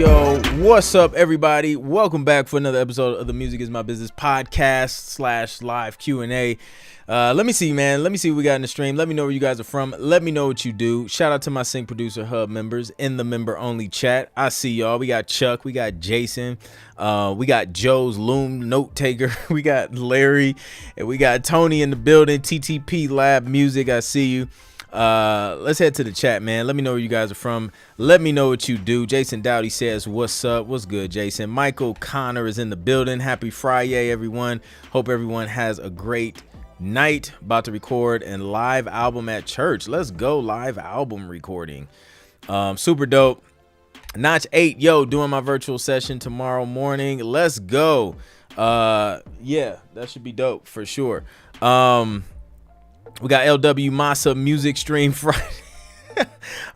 Yo, what's up, everybody? Welcome back for another episode of the Music Is My Business podcast / live Q&A. Let me see, man. Let me see what we got in the stream. Let me know where you guys are from. Let me know what you do. Shout out to my Sync Producer Hub members in the member-only chat. I see y'all. We got Chuck. We got Jason. We got Joe's Loom Note Taker. We got Larry. And we got Tony in the building. TTP Lab Music. I see you. Let's head to the chat, man. Let me know where you guys are from. Let me know what you do. Jason Dowdy says, what's up? What's good, Jason? Michael Connor is in the building. Happy Friday, everyone. Hope everyone has a great night. About to record a live album at church. Let's go, live album recording. Super dope. Notch 8, yo, doing my virtual session tomorrow morning. Let's go. Yeah, that should be dope for sure. We got LW Masa Music Stream Friday.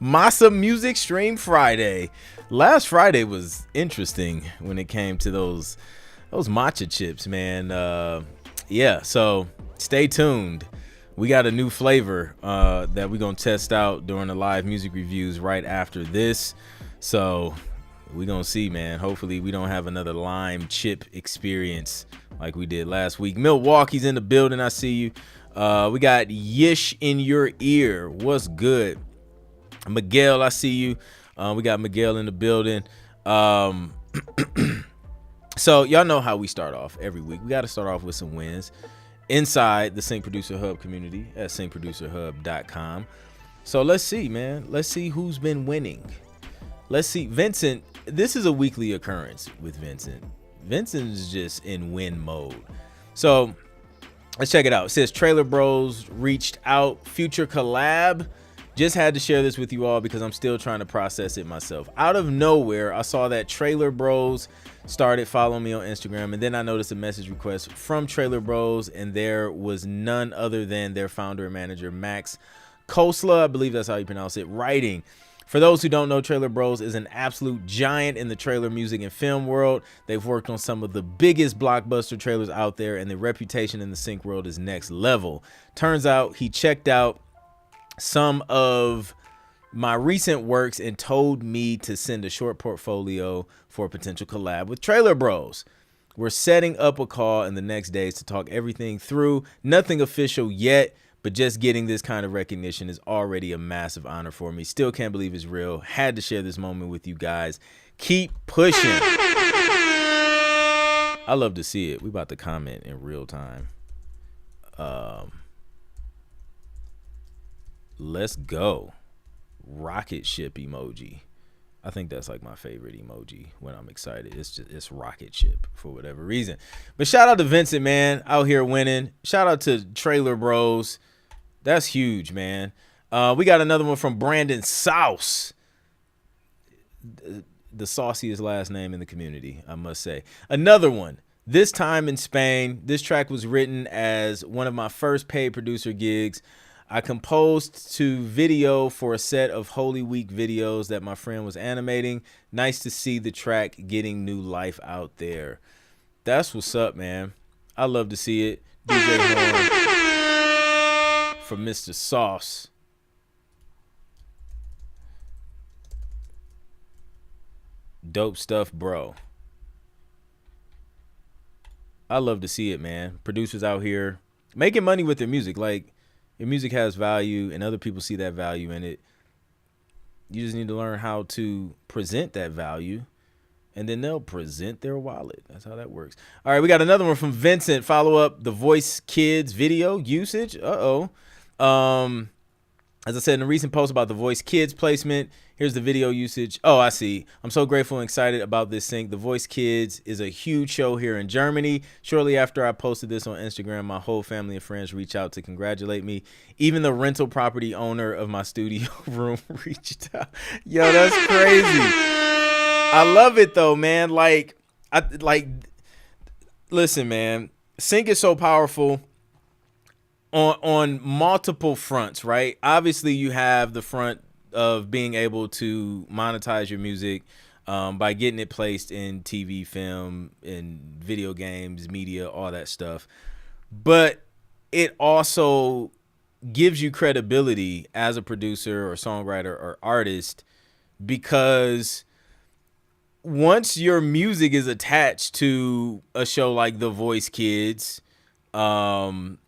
Masa Music Stream Friday. Last Friday was interesting when it came to those matcha chips, man. Yeah, so stay tuned. We got a new flavor that we're going to test out during the live music reviews right after this. So we're going to see, man. Hopefully we don't have another lime chip experience like we did last week. Milwaukee's in the building. I see you. We got Yish in your ear. What's good? Miguel, I see you. We got Miguel in the building. So y'all know how we start off every week. We got to start off with some wins inside the Sync Producer Hub community at syncproducerhub.com. So let's see, man. Let's see who's been winning. Let's see. Vincent, this is a weekly occurrence with Vincent. Vincent is just in win mode. So let's check it out. It says Trailer Bros reached out. Future collab. Just had to share this with you all because I'm still trying to process it myself. Out of nowhere, I saw that Trailer Bros started following me on Instagram, and then I noticed a message request from Trailer Bros, and there was none other than their founder and manager, Max Kosla. I believe that's how you pronounce it. Writing. For those who don't know, Trailer Bros is an absolute giant in the trailer music and film world. They've worked on some of the biggest blockbuster trailers out there, and their reputation in the sync world is next level. Turns out he checked out some of my recent works and told me to send a short portfolio for a potential collab with Trailer Bros. We're setting up a call in the next days to talk everything through. Nothing official yet, but just getting this kind of recognition is already a massive honor for me. Still can't believe it's real. Had to share this moment with you guys. Keep pushing. I love to see it. We about to comment in real time. Let's go. Rocket ship emoji. I think that's like my favorite emoji when I'm excited. It's rocket ship for whatever reason. But shout out to Vincent, man, out here winning. Shout out to Trailer Bros. That's huge, man. We got another one from Brandon Sauce. The sauciest last name in the community, I must say. Another one. This time in Spain. This track was written as one of my first paid producer gigs. I composed to video for a set of Holy Week videos that my friend was animating. Nice to see the track getting new life out there. That's what's up, man. I love to see it. DJ Horn from Mr. Sauce. Dope stuff, bro. I love to see it, man. Producers out here making money with their music. Like, your music has value and other people see that value in it. You just need to learn how to present that value, and then they'll present their wallet. That's how that works. All right, we got another one from Vincent. Follow up The Voice Kids video usage. As I said in a recent post about The Voice Kids placement, here's the video usage. Oh, I see. I'm so grateful and excited about this sync. The Voice Kids is a huge show here in Germany. Shortly after I posted this on Instagram, my whole family and friends reached out to congratulate me. Even the rental property owner of my studio room reached out. Yo, that's crazy. I love it though, man. Listen, man. Sync is so powerful on multiple fronts, right? Obviously, you have the front of being able to monetize your music by getting it placed in TV, film, and video games, media, all that stuff. But it also gives you credibility as a producer or songwriter or artist, because once your music is attached to a show like The Voice Kids,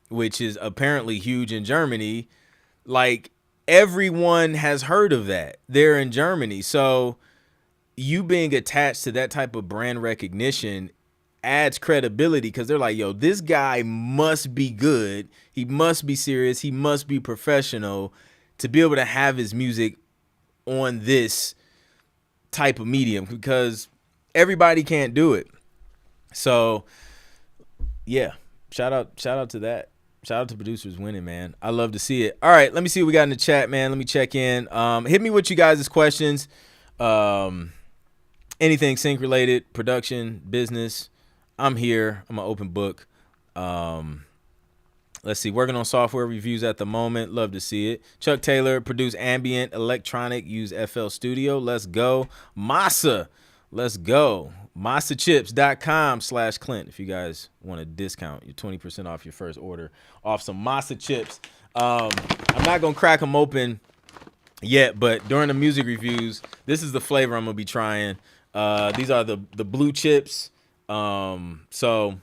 which is apparently huge in Germany, like everyone has heard of that. They're in Germany. So you being attached to that type of brand recognition adds credibility because they're like, yo, this guy must be good. He must be serious. He must be professional to be able to have his music on this type of medium because everybody can't do it. So yeah, shout out to that. Shout out to producers winning, man. I love to see it. All right, let me see what we got in the chat, man. Let me check in. Hit me with you guys' questions. Anything sync related, production, business. I'm here. I'm an open book. Let's see. Working on software reviews at the moment. Love to see it. Chuck Taylor, produce ambient, electronic, use FL Studio. Let's go. Masa. Let's go. MasaChips.com/Clint if you guys want a discount. You're 20% off your first order off some Masa chips. I'm not going to crack them open yet, but during the music reviews, this is the flavor I'm going to be trying. These are the blue chips. So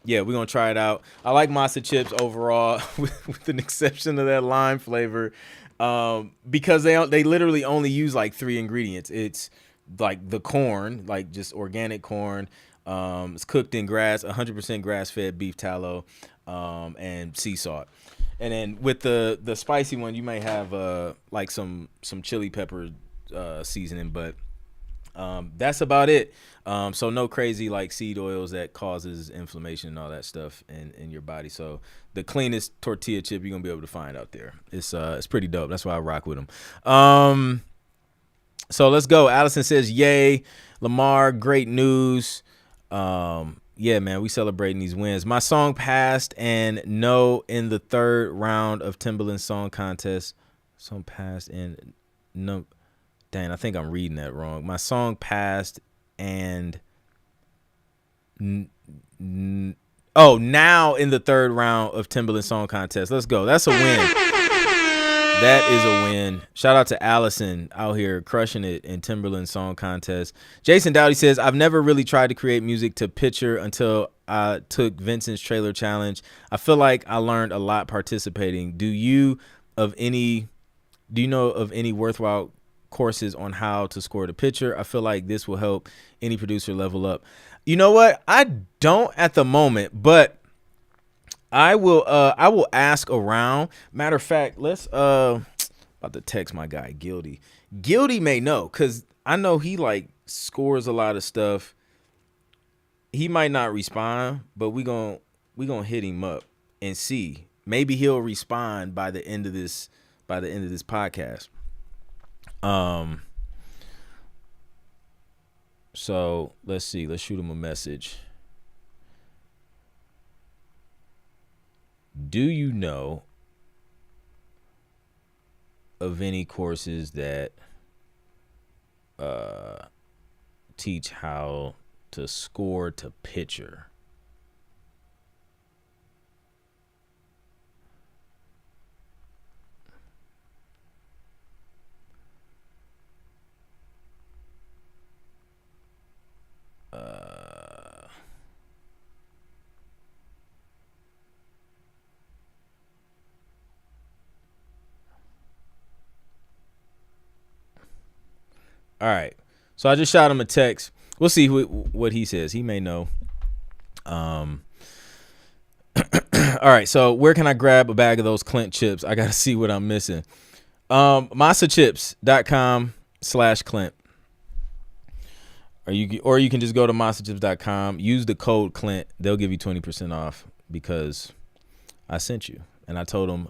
yeah, we're gonna try it out. I like Masa chips overall, with an exception of that lime flavor, because they literally only use like 3 ingredients. It's like the corn, like just organic corn. It's cooked in grass, 100% grass-fed beef tallow, and sea salt. And then with the spicy one, you may have like some chili pepper seasoning, but that's about it. So no crazy like seed oils that causes inflammation and all that stuff in your body. So the cleanest tortilla chip you're gonna be able to find out there. It's pretty dope. That's why I rock with them. So let's go. Allison says, yay. Lamar, great news. Yeah, man, we celebrating these wins. My song passed and no in the 3rd round of Timbaland's song contest. Song passed and no. Dang, I think I'm reading that wrong. My song passed and now in the 3rd round of Timbaland song contest. Let's go. That's a win. That is a win. Shout out to Allison out here crushing it in Timbaland song contest. Jason Dowdy says, I've never really tried to create music to picture until I took Vincent's trailer challenge. I feel like I learned a lot participating. Do you know of any worthwhile courses on how to score the picture? I feel like this will help any producer level up. You know what? I don't at the moment, but I will ask around. Matter of fact, let's about to text my guy Guilty. Guilty may know, cause I know he like scores a lot of stuff. He might not respond, but we gonna hit him up and see. Maybe he'll respond by the end of this podcast. So let's see. Let's shoot him a message. Do you know of any courses that teach how to score to picture? All right. So I just shot him a text. We'll see what he says. He may know. All right. So where can I grab a bag of those Clint chips? I got to see what I'm missing. MasaChips.com/Clint. Or you can just go to MasaChips.com. Use the code Clint. They'll give you 20% off because I sent you. And I told them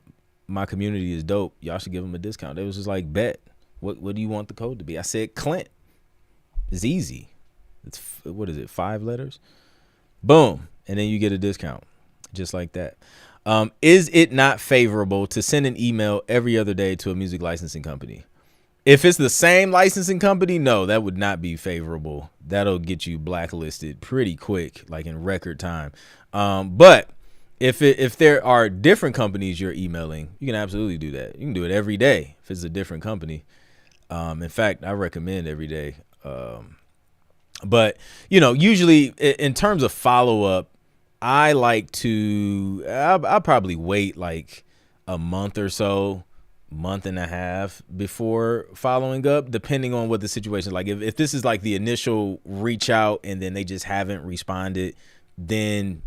my community is dope. Y'all should give them a discount. It was just like, bet. What do you want the code to be? I said Clint. It's easy. It's, what is it, 5 letters? Boom. And then you get a discount. Just like that. Is it not favorable to send an email every other day to a music licensing company? If it's the same licensing company, no, that would not be favorable. That'll get you blacklisted pretty quick, like in record time. But if there are different companies you're emailing, you can absolutely do that. You can do it every day if it's a different company. In fact, I recommend every day. But, usually in terms of follow up, I like to, I'll probably wait like a month or so, month and a half before following up, depending on what the situation is. Like if this is like the initial reach out and then they just haven't responded, then,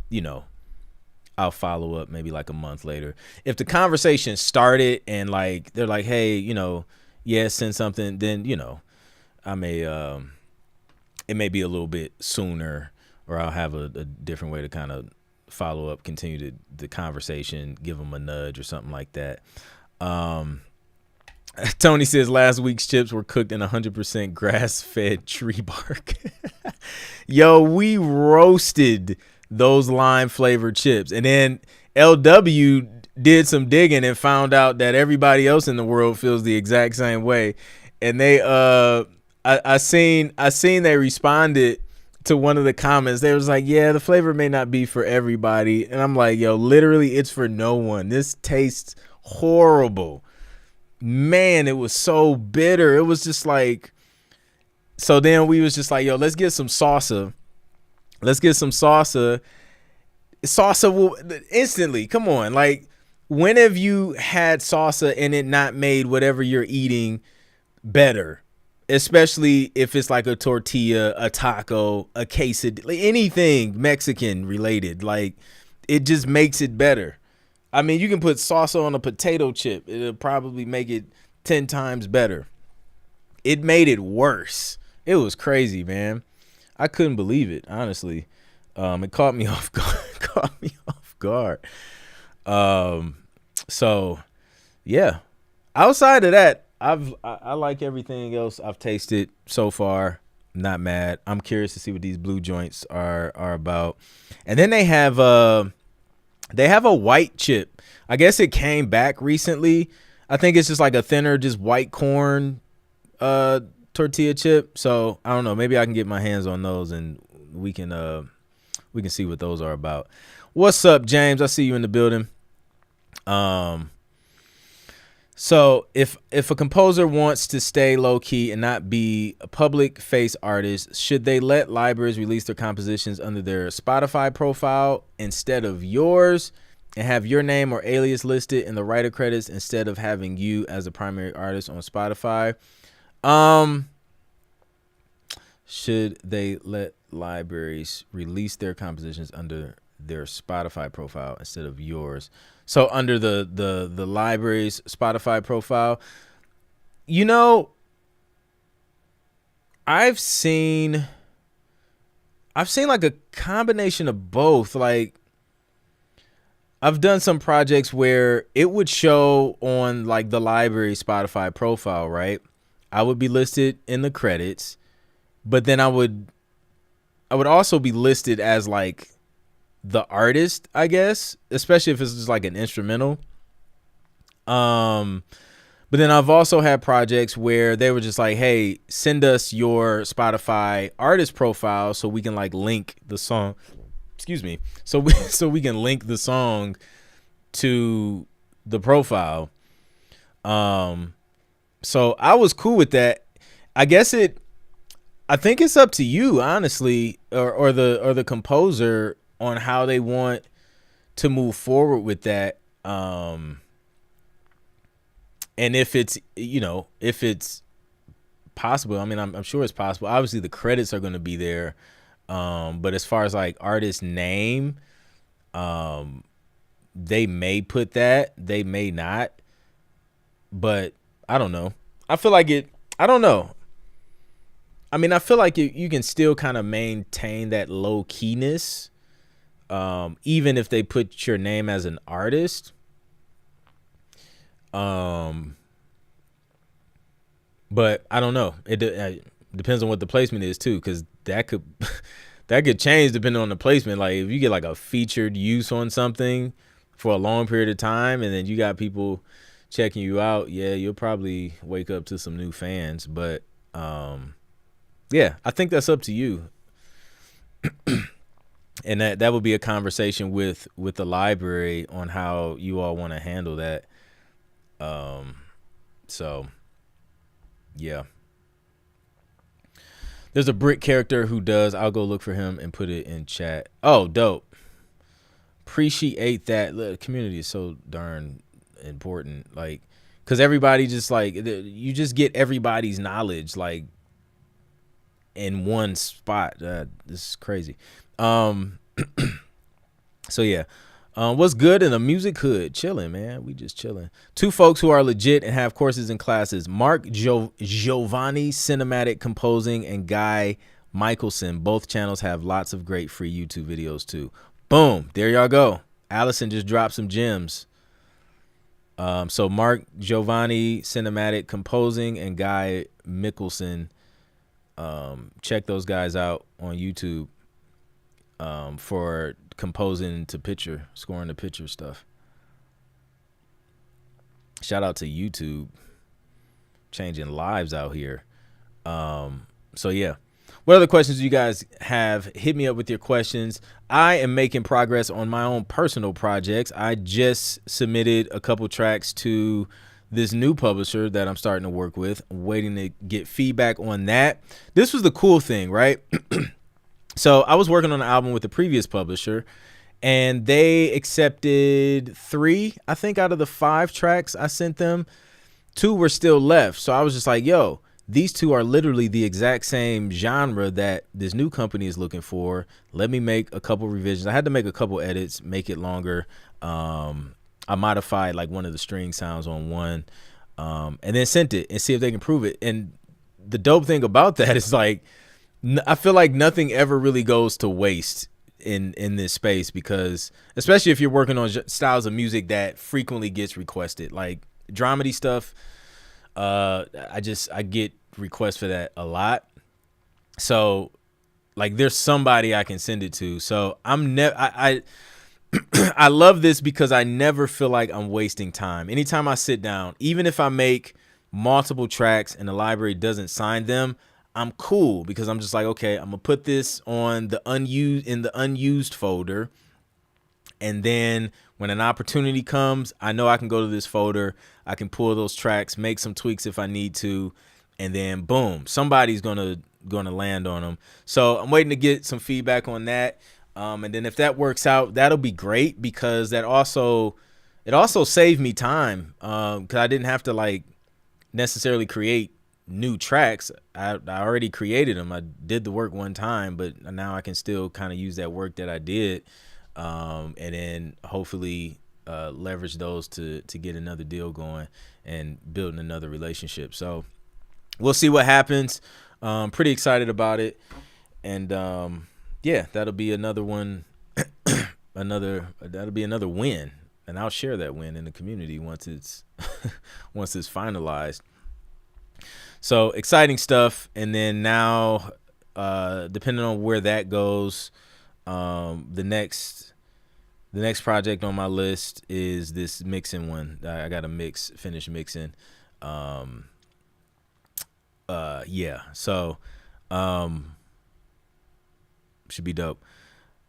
I'll follow up maybe like a month later. If the conversation started and like, they're like, hey, yeah, send something, then, I may, it may be a little bit sooner, or I'll have a different way to kind of follow up, continue the conversation, give them a nudge or something like that. Tony says last week's chips were cooked in 100% grass-fed tree bark. Yo, we roasted those lime-flavored chips. And then LW did some digging and found out that everybody else in the world feels the exact same way. And they I seen they responded to one of the comments. They was like, yeah, the flavor may not be for everybody. And I'm like, yo, literally it's for no one. This tastes horrible. Man, it was so bitter. It was just like, so then we was just like, yo, let's get some salsa. Salsa will instantly, come on. Like, when have you had salsa and it not made whatever you're eating better? Especially if it's like a tortilla, a taco, a quesadilla, anything Mexican related. Like, it just makes it better. I mean, you can put salsa on a potato chip. It'll probably make it 10 times better. It made it worse. It was crazy, man. I couldn't believe it, honestly. It caught me off guard. So, yeah. Outside of that, I like everything else I've tasted so far. Not mad. I'm curious to see what these blue joints are about. And then they have a white chip. I guess it came back recently. I think it's just like a thinner, just white corn tortilla chip. So I don't know. Maybe I can get my hands on those and we can see what those are about. What's up, James? I see you in the building. So if a composer wants to stay low key and not be a public face artist, should they let libraries release their compositions under their Spotify profile instead of yours, and have your name or alias listed in the writer credits instead of having you as a primary artist on Spotify? Should they let libraries release their compositions under their Spotify profile instead of yours? So under the library's Spotify profile, I've seen like a combination of both. Like, I've done some projects where it would show on like the library Spotify profile, right? I would be listed in the credits, but then I would also be listed as like the artist, I guess, especially if it's just like an instrumental. But then I've also had projects where they were just like, hey, send us your Spotify artist profile so we can like link the song. Excuse me. So we can link the song to the profile. So I was cool with that. I think it's up to you, honestly, or the composer on how they want to move forward with that. And if it's possible, I mean, I'm sure it's possible. Obviously the credits are going to be there. But as far as like artist name, they may put that, they may not, but I don't know. I feel like I don't know. I mean, I feel like you can still kind of maintain that low keyness, even if they put your name as an artist. But I don't know. It depends on what the placement is too, because that could change depending on the placement. Like if you get like a featured use on something for a long period of time, and then you got people checking you out, yeah, you'll probably wake up to some new fans. But yeah, I think that's up to you. And that would be a conversation with the library on how you all want to handle that. So yeah. There's a Brick character who does. I'll go look for him and put it in chat. Oh, dope. Appreciate that. The community is so darn important. Like, because everybody just like, you just get everybody's knowledge like in one spot. This is crazy. So yeah. What's good in the music hood? Chilling, man. We just chilling. Two folks who are legit and have courses and classes. Mark Giovanni, cinematic composing, and Guy Michelson. Both channels have lots of great free YouTube videos too. Boom. There y'all go. Allison just dropped some gems. So Mark Giovanni, cinematic composing, and Guy Michelson. Check those guys out on YouTube for composing to picture, scoring the picture stuff. Shout out to YouTube, changing lives out here. So yeah, what other questions do you guys have? Hit me up with your questions. I am making progress on my own personal projects. I just submitted a couple tracks to this new publisher that I'm starting to work with. I'm waiting to get feedback on that. This was the cool thing, right? So I was working on an album with the previous publisher, and they accepted 3, I think, out of the 5 tracks I sent them. 2 were still left. So I was just like, yo, these 2 are literally the exact same genre that this new company is looking for. Let me make a couple revisions. I had to make a couple edits, make it longer. I modified like one of the string sounds on one, and then sent it and see if they can prove it. And the dope thing about that is like, I feel like nothing ever really goes to waste in this space, because especially if you're working on styles of music that frequently gets requested, like dramedy stuff. I get requests for that a lot. So like there's somebody I can send it to. So I love this because I never feel like I'm wasting time. Anytime I sit down, even if I make multiple tracks and the library doesn't sign them, I'm cool, because I'm just like, okay, I'm gonna put this on the unused folder, and then when an opportunity comes, I know I can go to this folder, I can pull those tracks, make some tweaks if I need to, and then boom, somebody's gonna land on them. So I'm waiting to get some feedback on that, and then if that works out, that'll be great, because it also saved me time, because I didn't have to like necessarily create new tracks. I already created them. I did the work one time, but now I can still kind of use that work that I did, and then hopefully leverage those to get another deal going and building another relationship. So we'll see what happens. Pretty excited about it, and yeah, that'll be another one. That'll be another win, and I'll share that win in the community once it's finalized. So exciting stuff. And then now, depending on where that goes, the next project on my list is this mixing one. I got to finish mixing. Yeah. So, should be dope.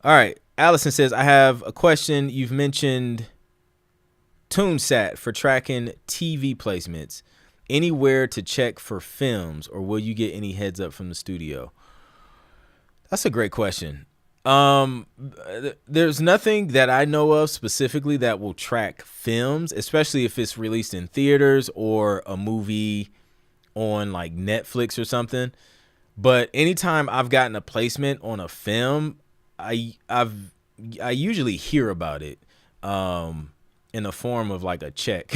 All right. Allison says, I have a question. You've mentioned TuneSat for tracking TV placements. Anywhere to check for films, or will you get any heads up from the studio? That's a great question. There's nothing that I know of specifically that will track films, especially if it's released in theaters or a movie on like Netflix or something. But anytime I've gotten a placement on a film, I usually hear about it in the form of like a check.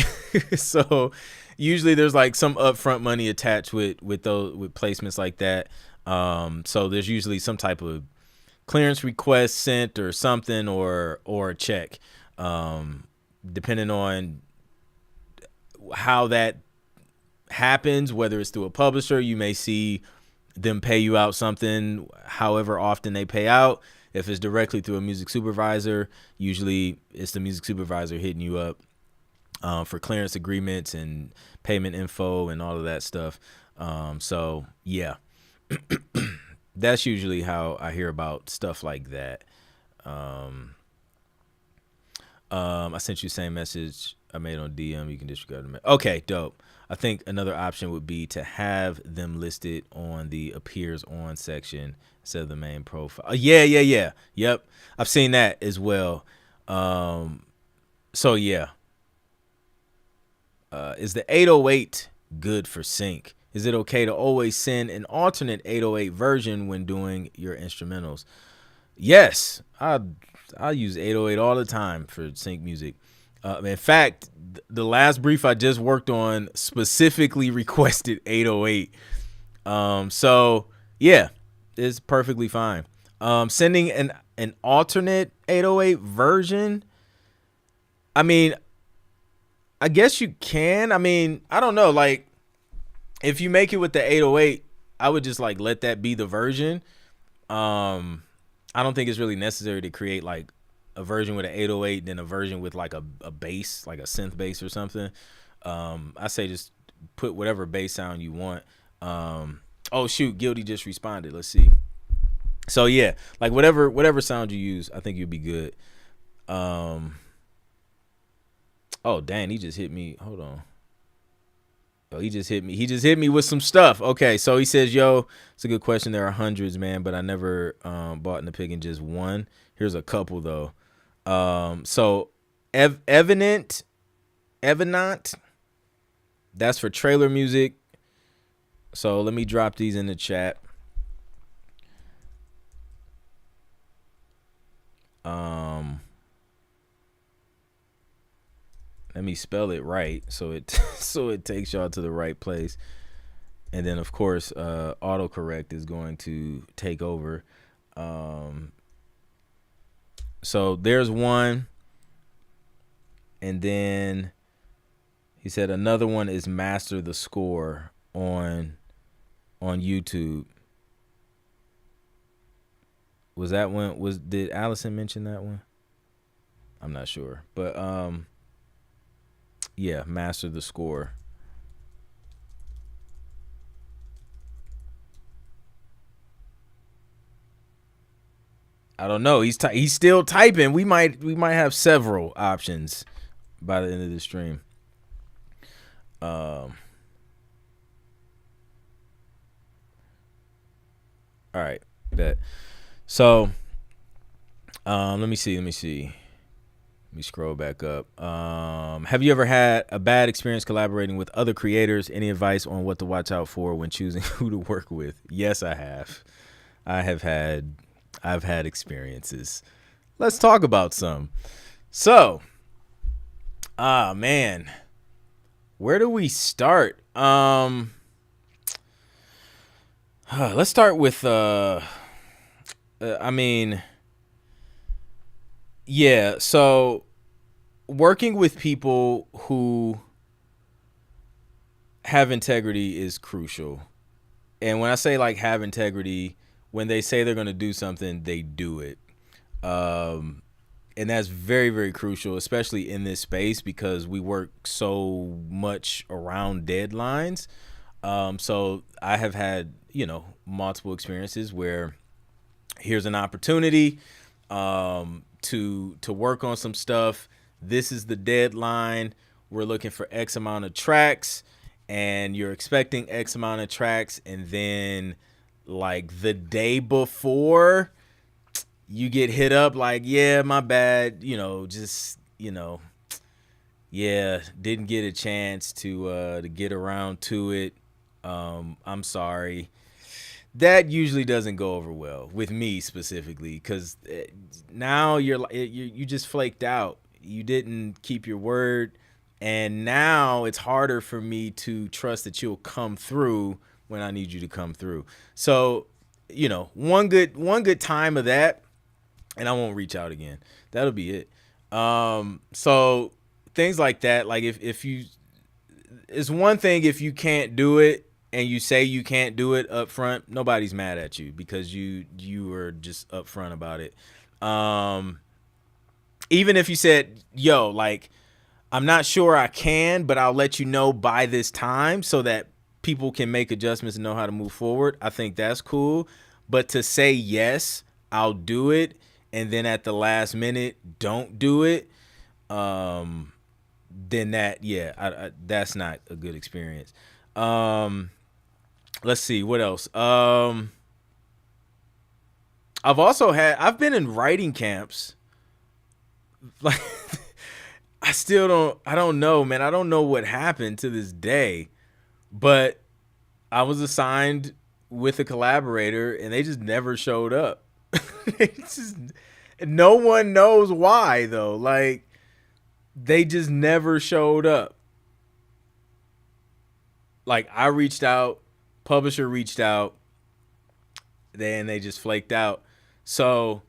So usually there's like some upfront money attached with placements like that. So there's usually some type of clearance request sent or something, or a check, depending on how that happens. Whether it's through a publisher, you may see them pay you out something, however often they pay out. If it's directly through a music supervisor, usually it's the music supervisor hitting you up for clearance agreements and payment info and all of that stuff. So yeah, that's usually how I hear about stuff like that. I sent you the same message. I made on DM. You can disregard them. Okay, dope. I think another option would be to have them listed on the appears on section instead of the main profile. Yeah. Yep. I've seen that as well. So yeah. Is the 808 good for sync? Is it okay to always send an alternate 808 version when doing your instrumentals? Yes, I use 808 all the time for sync music. In fact, the last brief I just worked on specifically requested 808. So yeah, it's perfectly fine. Sending an alternate 808 version, I mean, I guess you can. I mean, I don't know. Like, if you make it with the 808, I would just like let that be the version. I don't think it's really necessary to create like a version with an 808, then a version with like a bass, like a synth bass or something. I say just put whatever bass sound you want. Oh shoot, Guilty just responded. Let's see. So yeah, like whatever sound you use, I think you'll be good. Oh dang, he just hit me. Hold on. Oh, he just hit me. He just hit me with some stuff. Okay, so he says, "Yo, it's a good question. There are hundreds, man, but I never bought in the picking just one. Here's a couple though. So Evenant, that's for trailer music. So let me drop these in the chat. Let me spell it right so it takes y'all to the right place. And then of course, autocorrect is going to take over. So there's one. And then he said another one is Master the Score on YouTube. Was that one? Did Allison mention that one? I'm not sure. But yeah, Master the Score. I don't know. He's still typing. We might have several options by the end of the stream. All right, bet. So, let me see. Let me scroll back up. Have you ever had a bad experience collaborating with other creators? Any advice on what to watch out for when choosing who to work with? Yes, I have. I've had experiences. Let's talk about some. So, man, where do we start? Let's start with yeah, so working with people who have integrity is crucial. And when I say like have integrity, when they say they're going to do something, they do it. And that's very, very crucial, especially in this space because we work so much around deadlines. So I have had, multiple experiences where here's an opportunity to work on some stuff. This is the deadline. We're looking for X amount of tracks and you're expecting X amount of tracks. And then like the day before you get hit up like, yeah, my bad, yeah, didn't get a chance to get around to it. I'm sorry. That usually doesn't go over well with me specifically because now you just flaked out. You didn't keep your word, and now it's harder for me to trust that you'll come through when I need you to come through. So, one good time of that, and I won't reach out again. That'll be it. So things like that, like if you, it's one thing if you can't do it and you say you can't do it up front, nobody's mad at you because you were just upfront about it. Even if you said, yo, like, I'm not sure I can, but I'll let you know by this time so that people can make adjustments and know how to move forward. I think that's cool. But to say, yes, I'll do it, and then at the last minute, don't do it. then that, yeah, that's not a good experience. Um, let's see what else. I've been in writing camps. Like, I don't know, man. I don't know what happened to this day, but I was assigned with a collaborator and they just never showed up. It's just, no one knows why though. Like, they just never showed up. Like, I reached out, publisher reached out, then they just flaked out. So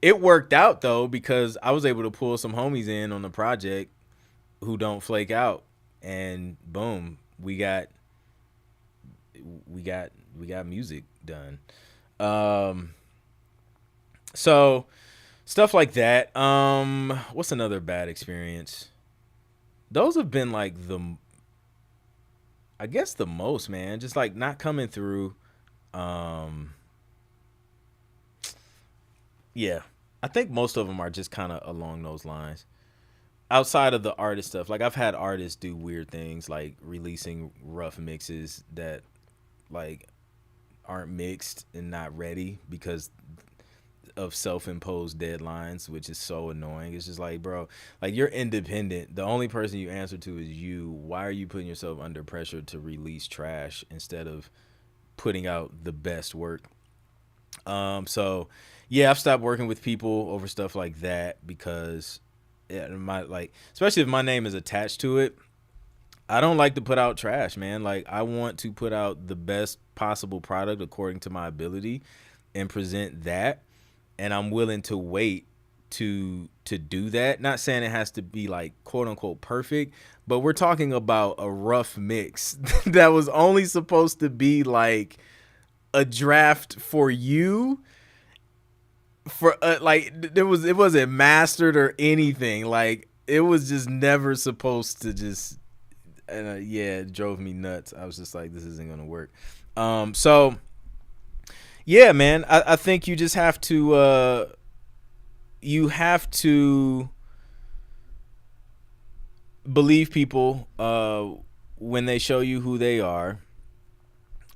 it worked out though, because I was able to pull some homies in on the project who don't flake out, and boom, we got music done. Um, so stuff like that. What's another bad experience? Those have been like I guess the most, man. Just like not coming through. Um, yeah, I think most of them are just kind of along those lines. Outside of the artist stuff, like I've had artists do weird things, like releasing rough mixes that like aren't mixed and not ready because of self-imposed deadlines, which is so annoying. It's just like, bro, like, you're independent. The only person you answer to is you. Why are you putting yourself under pressure to release trash instead of putting out the best work? So yeah, I've stopped working with people over stuff like that because, yeah, especially if my name is attached to it, I don't like to put out trash, man. Like, I want to put out the best possible product according to my ability and present that, and I'm willing to wait to do that. Not saying it has to be like quote unquote perfect, but we're talking about a rough mix that was only supposed to be like a draft for you, for like it wasn't mastered or anything. Like, it was just never supposed to just, and yeah, it drove me nuts. I was just like, this isn't gonna work. So yeah, man, I think you just have to believe people when they show you who they are.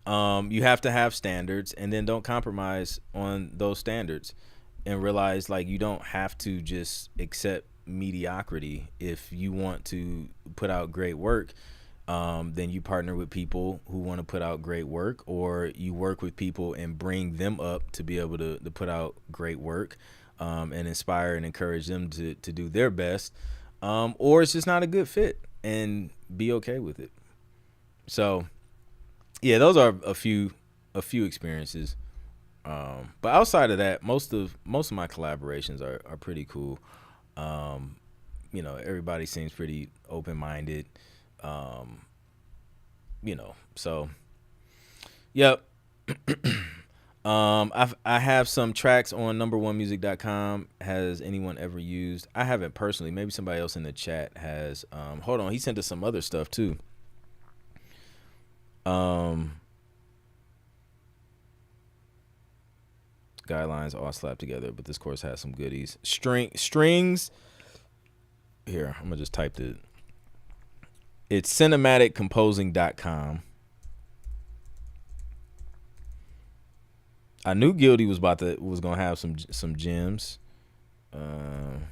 You have to have standards, and then don't compromise on those standards, and realize like you don't have to just accept mediocrity. If you want to put out great work, then you partner with people who want to put out great work, or you work with people and bring them up to be able to put out great work, and inspire and encourage them to do their best. Or it's just not a good fit, and be okay with it. So yeah, those are a few experiences. But outside of that, most of my collaborations are pretty cool. Everybody seems pretty open minded. Um, so yep. I have some tracks on number1music.com. Has anyone ever used? I haven't personally. Maybe somebody else in the chat has. Hold on, he sent us some other stuff too. Guidelines all slapped together, but this course has some goodies. Strings. Here, I'm gonna just type it. It's cinematiccomposing.com. I knew Guilty was gonna have some gems. And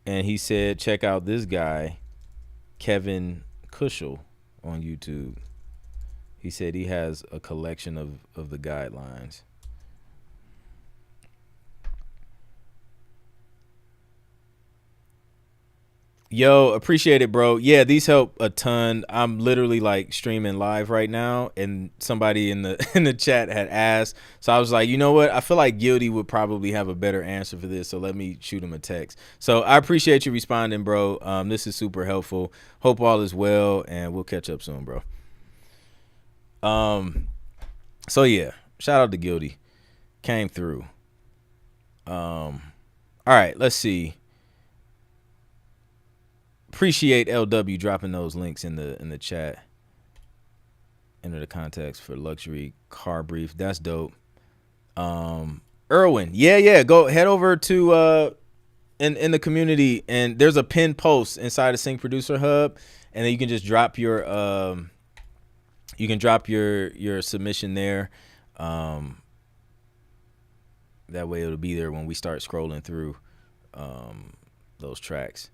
he said, check out this guy, Kevin Kushel, on YouTube. He said he has a collection of the guidelines. Yo, appreciate it, bro. Yeah, these help a ton. I'm literally like streaming live right now, and somebody in the in the chat had asked. So I was like, you know what? I feel like Guilty would probably have a better answer for this. So let me shoot him a text. So I appreciate you responding, bro. This is super helpful. Hope all is well, and we'll catch up soon, bro. So yeah, shout out to Guilty. Came through. All right, let's see. Appreciate LW dropping those links in the chat. Enter the context for luxury car brief. That's dope. Irwin. Yeah. Go head over to in the community, and there's a pinned post inside of Sync Producer Hub, and then you can just drop your your submission there. That way it'll be there when we start scrolling through those tracks.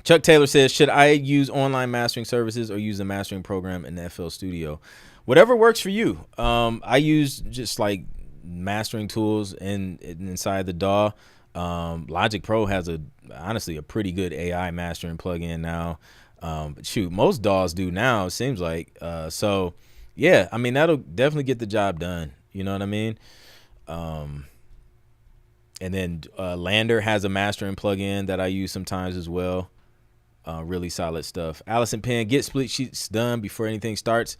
Chuck Taylor says, should I use online mastering services or use the mastering program in the FL Studio? Whatever works for you. I use just like mastering tools inside the DAW. Logic Pro has honestly a pretty good AI mastering plugin now. Shoot, most DAWs do now, it seems like. So yeah, I mean, that'll definitely get the job done. You know what I mean? And then Lander has a mastering plugin that I use sometimes as well. Really solid stuff. Allison Penn, get split sheets done before anything starts.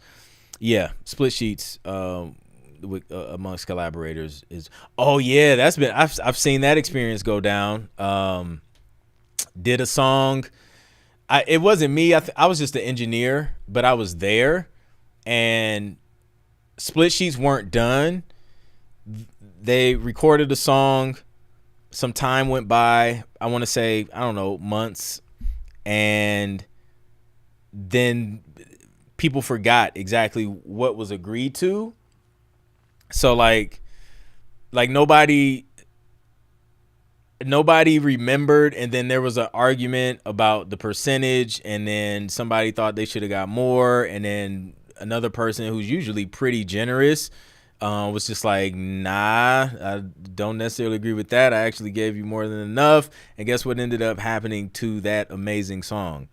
Yeah, split sheets with amongst collaborators is. Oh yeah, that's been. I've seen that experience go down. Did a song. It wasn't me. I was just the engineer, but I was there, and split sheets weren't done. They recorded a song. Some time went by. I want to say, I don't know, months. And then people forgot exactly what was agreed to. So like nobody remembered, and then there was an argument about the percentage, and then somebody thought they should have got more, and then another person who's usually pretty generous was just like, nah, I don't necessarily agree with that. I actually gave you more than enough. And guess what ended up happening to that amazing song?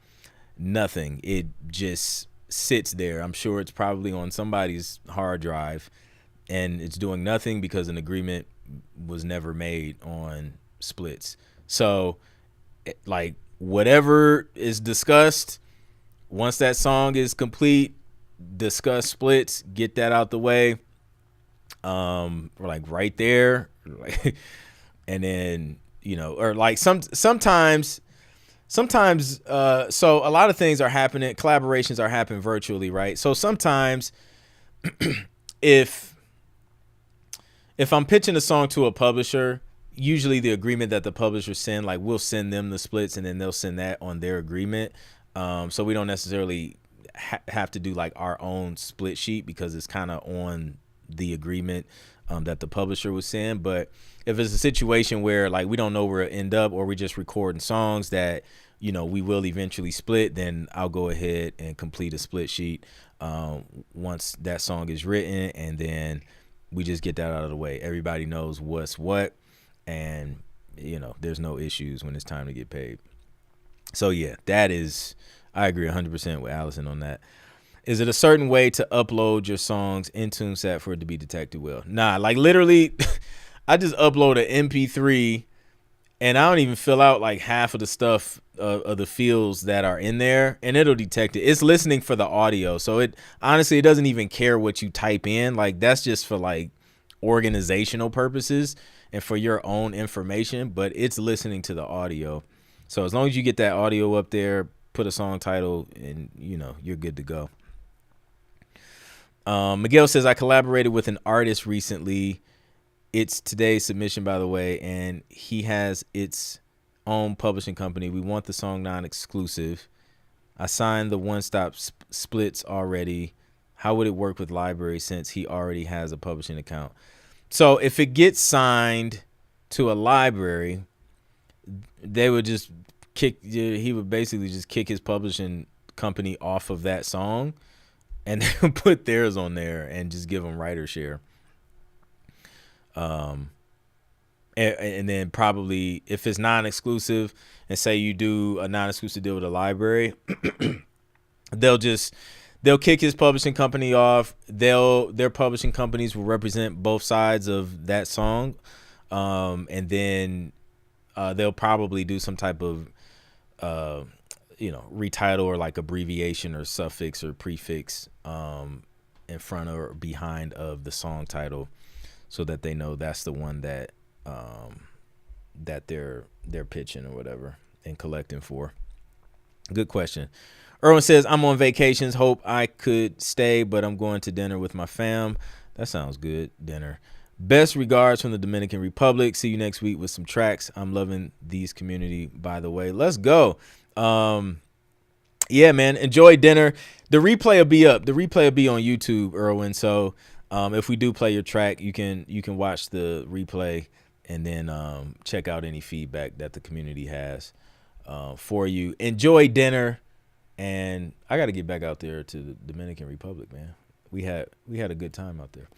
Nothing. It just sits there. I'm sure it's probably on somebody's hard drive, and it's doing nothing because an agreement was never made on splits. So like whatever is discussed, once that song is complete, discuss splits, get that out the way. Like right there, and then, you know, or like sometimes so a lot of things are happening, collaborations are happening virtually, right? So sometimes if I'm pitching a song to a publisher, usually the agreement that the publisher send, like we'll send them the splits and then they'll send that on their agreement. So we don't necessarily have to do like our own split sheet because it's kind of on the agreement that the publisher would send. But if it's a situation where like we don't know where it end up, or we just recording songs that, you know, we will eventually split, then I'll go ahead and complete a split sheet once that song is written, and then we just get that out of the way. Everybody knows what's what, and, you know, there's no issues when it's time to get paid. So yeah, I agree 100% with Allison on that. Is it a certain way to upload your songs in TuneSat for it to be detected well? Nah, like literally, I just upload an MP3, and I don't even fill out like half of the stuff of the fields that are in there, and it'll detect it. It's listening for the audio, so it doesn't even care what you type in. Like that's just for like organizational purposes and for your own information, but it's listening to the audio. So as long as you get that audio up there, put a song title, and, you know, you're good to go. Miguel says, I collaborated with an artist recently. It's today's submission, by the way, and he has its own publishing company. We want the song non-exclusive. I signed the one-stop splits already. How would it work with library since he already has a publishing account? So if it gets signed to a library, they would just he would basically just kick his publishing company off of that song, and then put theirs on there and just give them writer share. And then probably if it's non-exclusive, and say you do a non-exclusive deal with a library, they'll kick his publishing company off. Their publishing companies will represent both sides of that song. And then they'll probably do some type of retitle or like abbreviation or suffix or prefix in front or behind of the song title, so that they know that's the one that that they're pitching or whatever and collecting for. Good question. Erwin says, I'm on vacations. Hope I could stay, but I'm going to dinner with my fam. That sounds good, dinner. Best regards from the Dominican Republic. See you next week with some tracks. I'm loving these community, by the way. Let's go. Yeah, man. Enjoy dinner. The replay will be up. The replay will be on YouTube, Irwin. So if we do play your track, you can watch the replay and then check out any feedback that the community has for you. Enjoy dinner. And I got to get back out there to the Dominican Republic, man. We had a good time out there.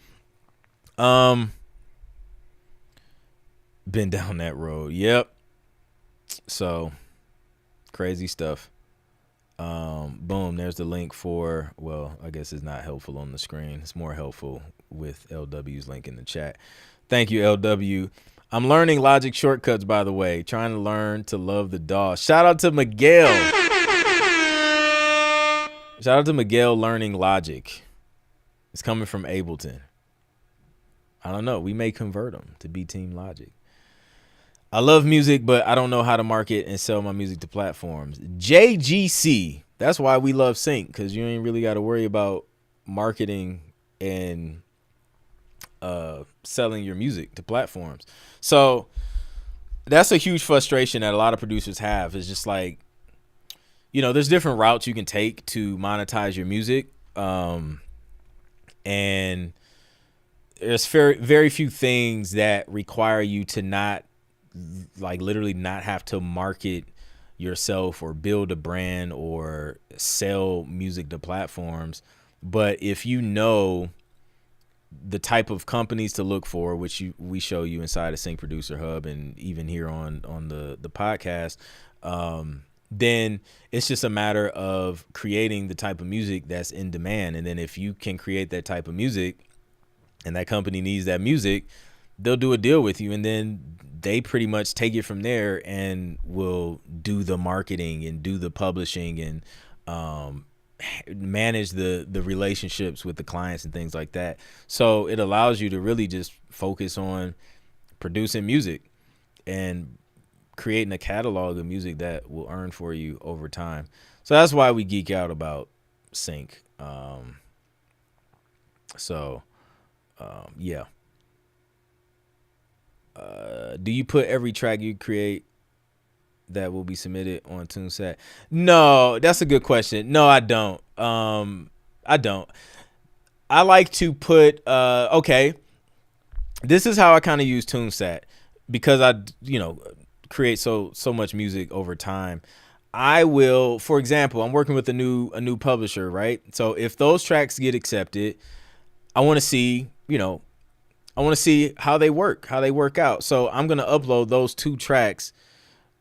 Been down that road. Yep. So crazy stuff. Boom, there's the link for, well, I guess it's not helpful on the screen. It's more helpful with LW's link in the chat. Thank you, LW. I'm learning Logic shortcuts, by the way. Trying to learn to love the DAW. Shout out to Miguel. Shout out to Miguel learning Logic. It's coming from Ableton. I don't know. We may convert him to be Team Logic. I love music, but I don't know how to market and sell my music to platforms. JGC. That's why we love Sync, because you ain't really got to worry about marketing and selling your music to platforms. So that's a huge frustration that a lot of producers have. Is just like, you know, there's different routes you can take to monetize your music. And there's very few things that require you to not, like, literally not have to market yourself or build a brand or sell music to platforms. But if you know the type of companies to look for, which we show you inside of Sync Producer Hub and even here on the podcast, then it's just a matter of creating the type of music that's in demand. And then if you can create that type of music and that company needs that music, they'll do a deal with you, and then they pretty much take it from there and will do the marketing and do the publishing and manage the relationships with the clients and things like that. So it allows you to really just focus on producing music and creating a catalog of music that will earn for you over time. So that's why we geek out about Sync. Yeah. Do you put every track you create that will be submitted on TuneSat? No, that's a good question. No, I don't. I don't. I like to put, okay, this is how I kind of use TuneSat, because I, create so much music over time. I will, for example, I'm working with a new publisher, right? So if those tracks get accepted, I want to see, how they work out. So I'm going to upload those 2 tracks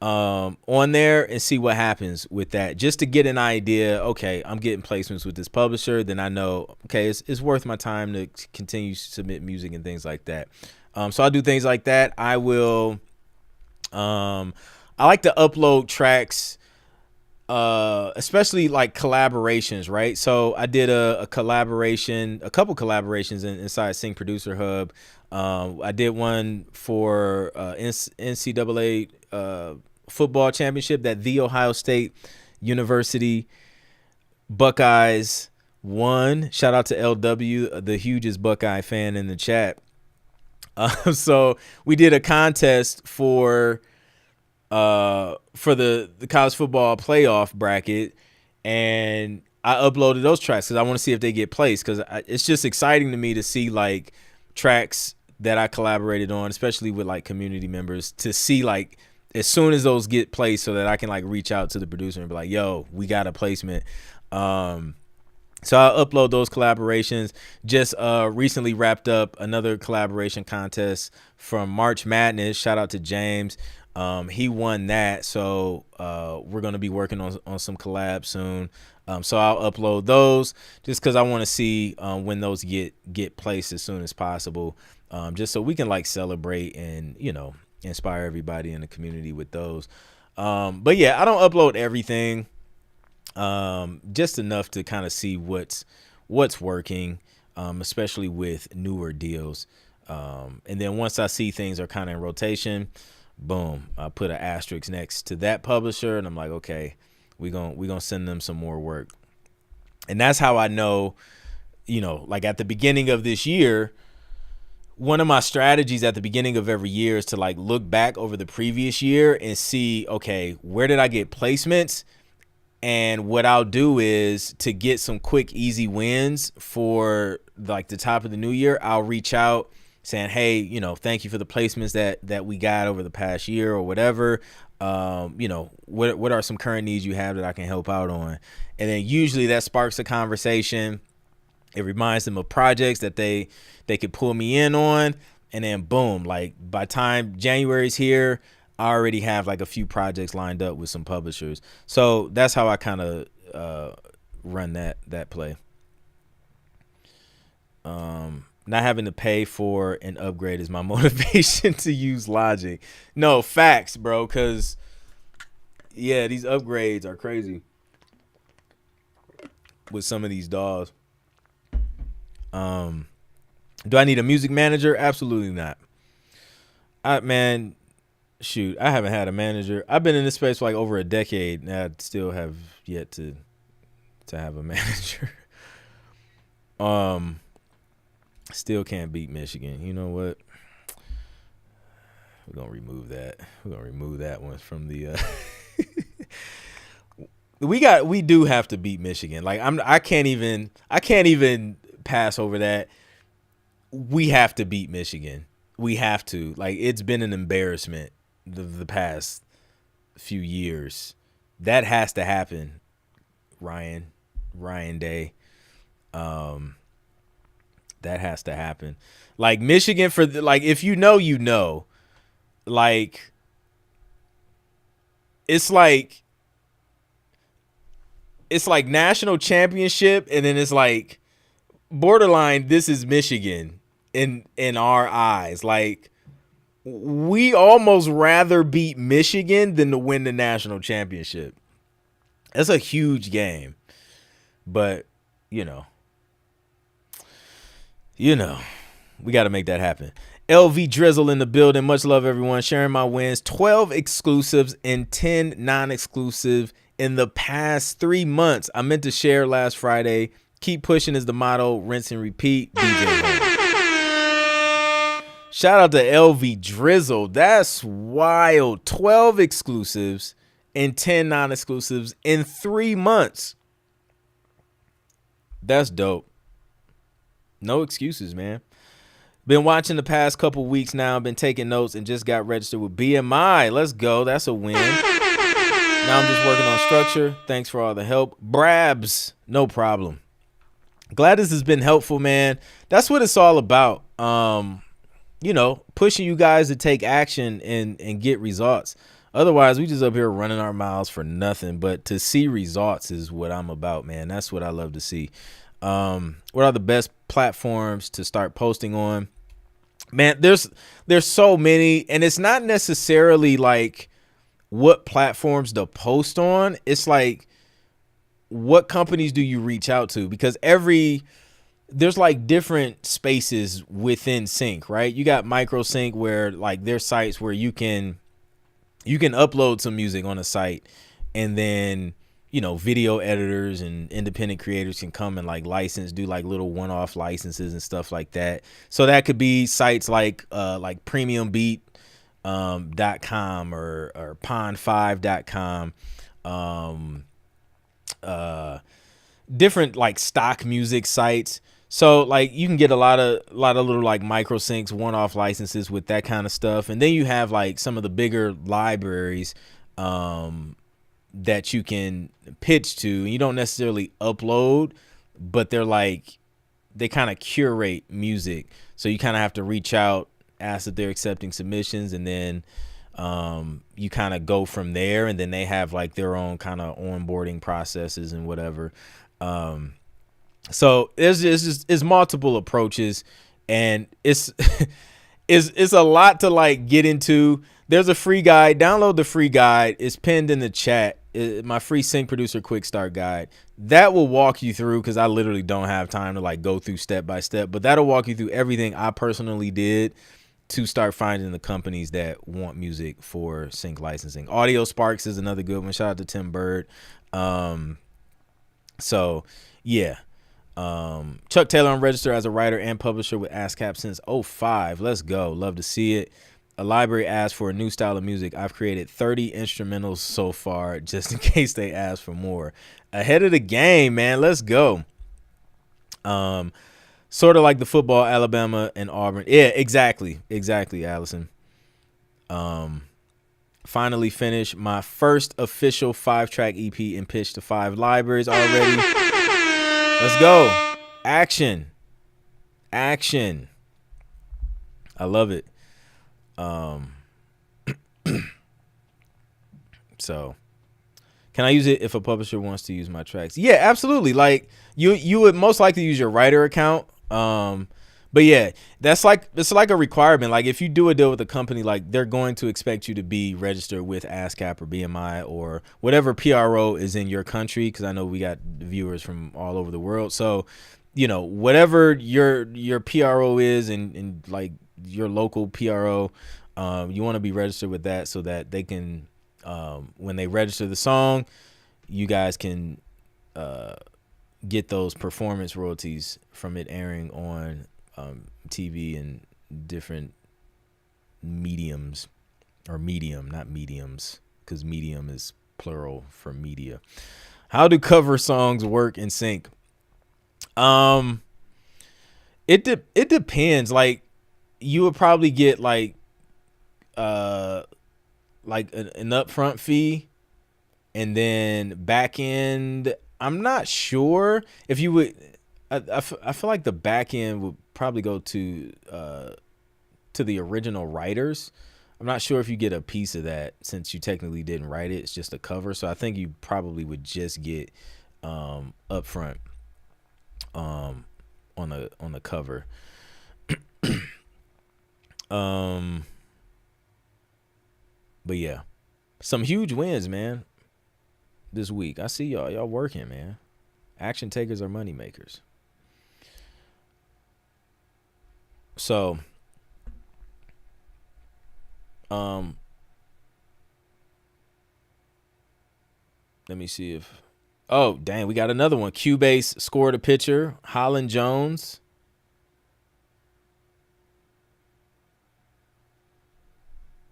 on there and see what happens with that, just to get an idea. Okay, I'm getting placements with this publisher. Then I know, okay, it's worth my time to continue to submit music and things like that. So I'll do things like that. I will, I like to upload tracks, especially like collaborations, right? So I did a couple collaborations inside Sync Producer Hub. I did one for NCAA football championship that The Ohio State University Buckeyes won. Shout out to LW, the hugest Buckeye fan in the chat. So we did a contest for the college football playoff bracket, and I uploaded those tracks because I want to see if they get placed, because it's just exciting to me to see like tracks that I collaborated on, especially with like community members, to see like as soon as those get placed, so that I can like reach out to the producer and be like, yo, we got a placement. So I'll upload those collaborations. Just recently wrapped up another collaboration contest from March Madness. Shout out to James. He won that. So we're going to be working on some collabs soon. So I'll upload those just because I want to see when those get placed as soon as possible, just so we can like celebrate and, inspire everybody in the community with those. But yeah, I don't upload everything. Just enough to kind of see what's working, especially with newer deals. And then once I see things are kind of in rotation, boom, I put an asterisk next to that publisher, and I'm like, okay, we're gonna send them some more work. And that's how I know, like at the beginning of this year, one of my strategies at the beginning of every year is to like look back over the previous year and see, okay, where did I get placements? And what I'll do is, to get some quick, easy wins for like the top of the new year, I'll reach out saying, hey, you know, thank you for the placements that we got over the past year or whatever. You know, what are some current needs you have that I can help out on? And then usually that sparks a conversation. It reminds them of projects that they could pull me in on. And then boom, like by time January's here, I already have like a few projects lined up with some publishers. So that's how I kind of run that play. Not having to pay for an upgrade is my motivation to use Logic. No, facts, bro, because, yeah, these upgrades are crazy with some of these DAWs. Do I need a music manager? Absolutely not. Man, shoot, I haven't had a manager. I've been in this space for like over a decade, and I still have yet to have a manager. Still can't beat Michigan. You know what? We're gonna remove that. We're gonna remove that one from the. We do have to beat Michigan. Like I can't even pass over that. We have to beat Michigan. We have to. Like, it's been an embarrassment the past few years. That has to happen. Ryan Day. That has to happen. Like, Michigan, for like, if you know, like, it's like national championship, and then it's like borderline, this is Michigan in our eyes. Like, we almost rather beat Michigan than to win the national championship. That's a huge game. But, you know, we got to make that happen. LV Drizzle in the building. Much love, everyone. Sharing my wins. 12 exclusives and 10 non-exclusive in the past 3 months. I meant to share last Friday. Keep pushing is the motto. Rinse and repeat. DJ. Shout out to LV Drizzle. That's wild. 12 exclusives and 10 non-exclusives in 3 months. That's dope. No excuses, man. Been watching the past couple weeks now. Been taking notes and just got registered with BMI. Let's go. That's a win. Now I'm just working on structure. Thanks for all the help. Brabs. No problem. Glad this has been helpful, man. That's what it's all about. You know, pushing you guys to take action and get results. Otherwise, we just up here running our mouths for nothing. But to see results is what I'm about, man. That's what I love to see. What are the best platforms to start posting on? Man, there's so many, and it's not necessarily like what platforms to post on. It's like, what companies do you reach out to? Because there's like different spaces within Sync, right? You got MicroSync, where like there's sites where you can upload some music on a site, and then, you know, video editors and independent creators can come and like do like little one-off licenses and stuff like that. So that could be sites like premiumbeat.com or pond5.com, different like stock music sites. So like you can get a lot of little like micro syncs, one-off licenses with that kind of stuff. And then you have like some of the bigger libraries that you can pitch to. You don't necessarily upload, but they kind of curate music. So you kind of have to reach out, ask if they're accepting submissions, and then you kind of go from there. And then they have like their own kind of onboarding processes and whatever. So it's multiple approaches, and it's it's a lot to like get into. There's a free guide. Download the free guide. It's pinned in the chat. My free Sync Producer Quick Start Guide. That will walk you through, because I literally don't have time to like go through step by step, but that'll walk you through everything I personally did to start finding the companies that want music for sync licensing. Audio Sparks is another good one. Shout out to Tim Bird. So yeah. Chuck Taylor on register as a writer and publisher with ASCAP since '05. Let's go. Love to see it. A library asked for a new style of music. I've created 30 instrumentals so far, just in case they ask for more. Ahead of the game, man. Let's go. Sort of like the football, Alabama and Auburn. Yeah, exactly, Allison. Finally finished my first official 5-track EP and pitched to 5 libraries already. Let's go. Action. I love it. So can I use it if a publisher wants to use my tracks? Yeah, absolutely. Like you would most likely use your writer account. But yeah, it's like a requirement. Like if you do a deal with a company, like they're going to expect you to be registered with ASCAP or BMI or whatever PRO is in your country. Cause I know we got viewers from all over the world. So, whatever your PRO is and like your local PRO, you want to be registered with that so that they can, when they register the song, you guys can, get those performance royalties from it airing on TV and different mediums, or medium, not mediums, because medium is plural for media. How do cover songs work in sync? It depends. Like you would probably get like an upfront fee, and then back end. I'm not sure if you would. I feel like the back end would probably go to the original writers. I'm not sure if you get a piece of that since you technically didn't write it. It's just a cover. So I think you probably would just get upfront on the cover. But yeah, some huge wins, man. This week, I see y'all working, man. Action takers are money makers. So, let me see if. Oh, dang, we got another one. Cubase scored a picture. Holland Jones.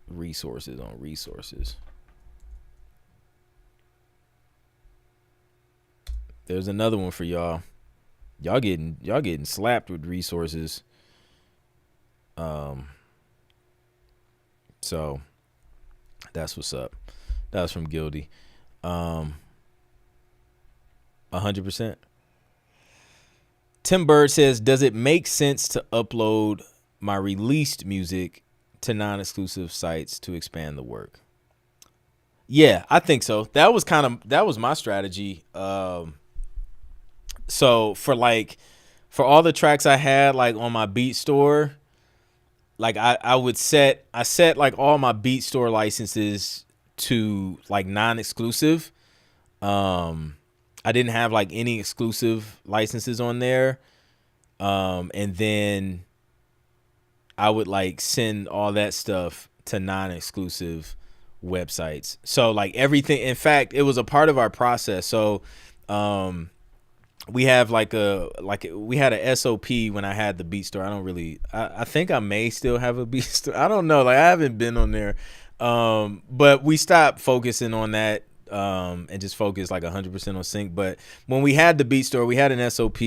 Resources on resources. There's another one for y'all. Y'all getting slapped with resources. So that's what's up. That was from Guilty. 100%. Tim Bird says, does it make sense to upload my released music to non-exclusive sites to expand the work? Yeah, I think so. That was my strategy. So for all the tracks I had like on my Beat Store, like I set like all my Beat Store licenses to like non-exclusive. I didn't have like any exclusive licenses on there. And then I would like send all that stuff to non-exclusive websites. So like everything, in fact, it was a part of our process. So, we have we had a SOP when I had the Beat Store. I think I may still have a Beat Store. I don't know. Like I haven't been on there. But we stopped focusing on that, and just focused like 100% on sync. But when we had the Beat Store, we had an SOP,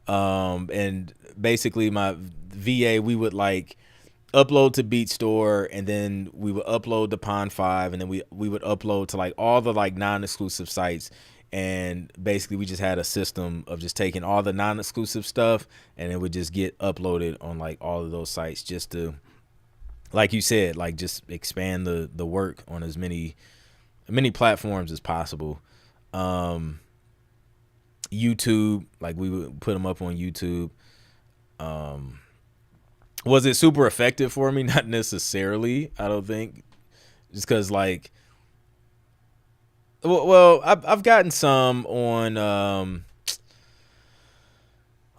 and basically my VA, we would like upload to Beat Store, and then we would upload to Pond5, and then we would upload to like all the like non-exclusive sites. And basically we just had a system of just taking all the non-exclusive stuff, and it would just get uploaded on like all of those sites, just to, like you said, like just expand the work on as many platforms as possible. YouTube, like we would put them up on YouTube. Was it super effective for me? Not necessarily, I don't think, just because like, well, I've gotten some on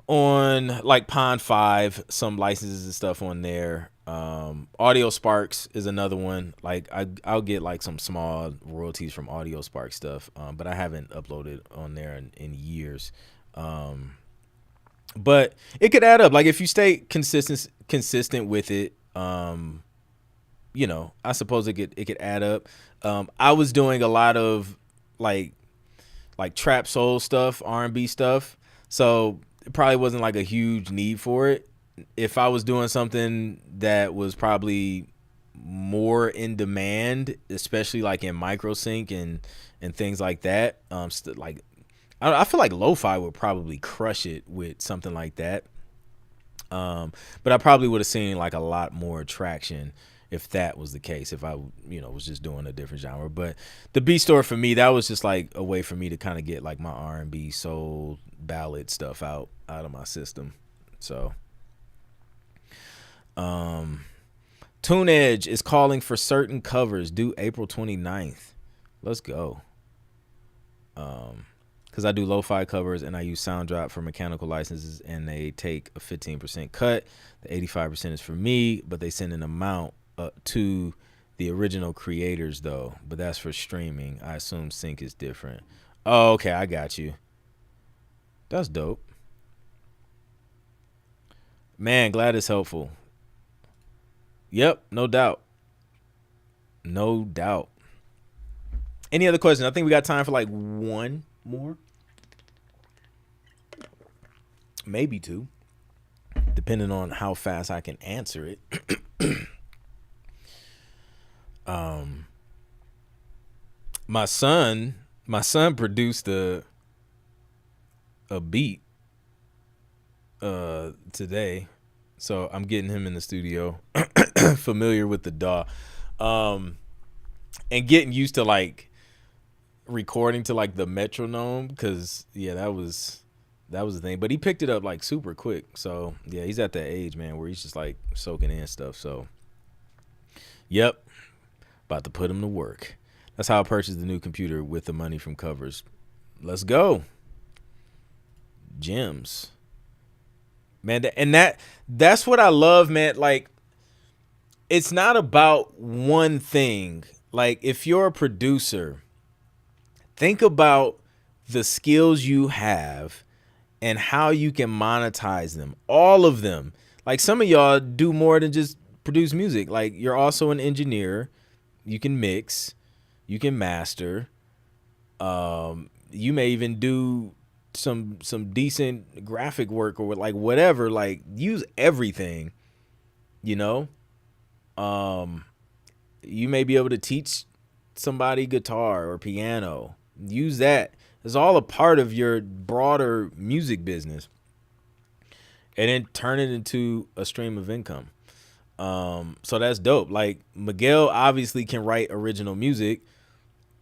like Pond5, some licenses and stuff on there. Audio Sparks is another one. Like I'll get like some small royalties from Audio Spark stuff, but I haven't uploaded on there in years. But it could add up. Like if you stay consistent with it, I suppose it could add up. I was doing a lot of like trap soul stuff, R&B stuff. So it probably wasn't like a huge need for it. If I was doing something that was probably more in demand, especially like in microsync and things like that, I feel like lo-fi would probably crush it with something like that. But I probably would have seen like a lot more traction if that was the case, if I, was just doing a different genre. But the Beat Store for me, that was just like a way for me to kind of get like my R&B, soul, ballad stuff out of my system. So, Tune Edge is calling for certain covers due April 29th. Let's go. Because I do lo-fi covers and I use SoundDrop for mechanical licenses, and they take a 15% cut. The 85% is for me, but they send an amount to the original creators though. But that's for streaming. I assume sync is different. Oh, okay, I got you. That's dope. Man, glad it's helpful. Yep, no doubt. No doubt. Any other questions? I think we got time for like one more. Maybe two. Depending on how fast I can answer it. My son produced a beat today. So I'm getting him in the studio, familiar with the DAW, and getting used to like recording to like the metronome, because that was the thing. But he picked it up like super quick. So yeah, he's at that age, man, where he's just like soaking in stuff. So yep, about to put him to work. That's how I purchased the new computer, with the money from covers. Let's go. Gems. Man, and that's what I love, man. Like, it's not about one thing. Like, if you're a producer, think about the skills you have and how you can monetize them. All of them. Like, some of y'all do more than just produce music. Like, you're also an engineer. You can mix. You can master. You may even do some decent graphic work or like whatever. Like, use everything, you may be able to teach somebody guitar or piano. Use that. It's all a part of your broader music business, and then turn it into a stream of income. So that's dope. Like, Miguel obviously can write original music,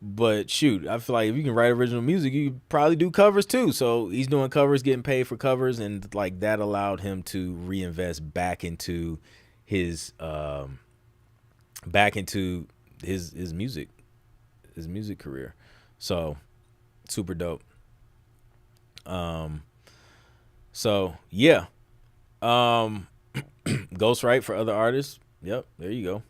but shoot, I feel like if you can write original music, you could probably do covers too. So he's doing covers, getting paid for covers, and like that allowed him to reinvest back into his his music career. So super dope. So yeah. Ghostwrite for other artists. Yep, there you go.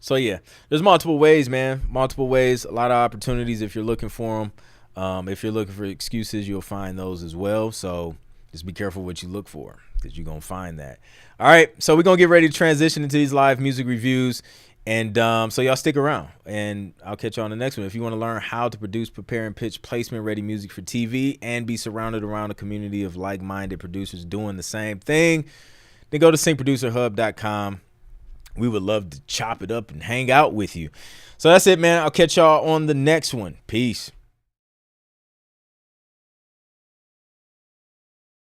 So yeah, there's multiple ways, man. Multiple ways. A lot of opportunities if you're looking for them. If you're looking for excuses, you'll find those as well. So just be careful what you look for, because you're going to find that. All right, so we're going to get ready to transition into these live music reviews. And so y'all stick around, and I'll catch you on the next one. If you want to learn how to produce, prepare, and pitch placement-ready music for TV and be surrounded around a community of like-minded producers doing the same thing, then go to syncproducerhub.com. We would love to chop it up and hang out with you. So that's it, man. I'll catch y'all on the next one. Peace.